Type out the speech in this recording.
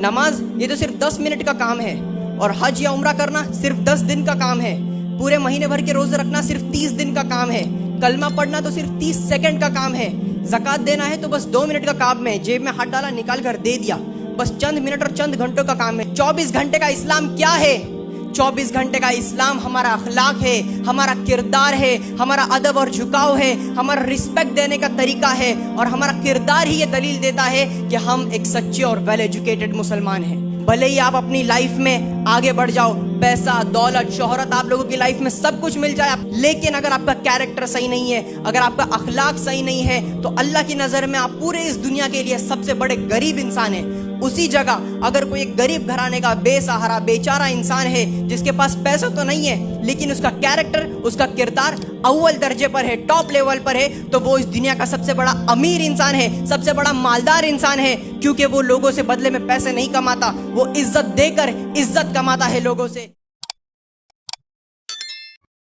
نماز یہ تو صرف 10 منٹ کا کام ہے، اور حج یا عمرہ کرنا صرف 10 دن کا کام ہے، پورے مہینے بھر کے روزے رکھنا صرف 30 دن کا کام ہے، کلمہ پڑھنا تو صرف 30 سیکنڈ کا کام ہے، زکوٰۃ دینا ہے تو بس 2 منٹ کا کام ہے، جیب میں ہاتھ ڈالا نکال کر دے دیا، بس چند منٹ اور چند گھنٹوں کا کام ہے۔ 24 گھنٹے کا اسلام کیا ہے؟ 24 گھنٹے کا اسلام ہمارا اخلاق ہے، ہمارا کردار ہے، ہمارا ادب اور جھکاؤ ہے، ہمارا رسپیکٹ دینے کا طریقہ ہے، اور ہمارا کردار ہی یہ دلیل دیتا ہے کہ ہم ایک سچے اور ویل ایجوکیٹڈ مسلمان ہیں۔ بھلے ہی آپ اپنی لائف میں آگے بڑھ جاؤ، پیسہ، دولت، شہرت آپ لوگوں کی لائف میں سب کچھ مل جائے، لیکن اگر آپ کا کیریکٹر صحیح نہیں ہے، اگر آپ کا اخلاق صحیح نہیں ہے، تو اللہ کی نظر میں آپ پورے اس دنیا کے لیے سب سے بڑے غریب انسان ہیں۔ اسی جگہ اگر کوئی ایک غریب گھرانے کا بے سہارا بیچارہ انسان ہے، جس کے پاس پیسہ تو نہیں ہے لیکن اس کا کیریکٹر، اس کا کردار اول درجے پر ہے، ٹاپ لیول پر ہے، تو وہ اس دنیا کا سب سے بڑا امیر انسان ہے، سب سے بڑا مالدار انسان ہے، کیونکہ وہ لوگوں سے بدلے میں پیسے نہیں کماتا، وہ عزت دے کر عزت کماتا ہے لوگوں سے۔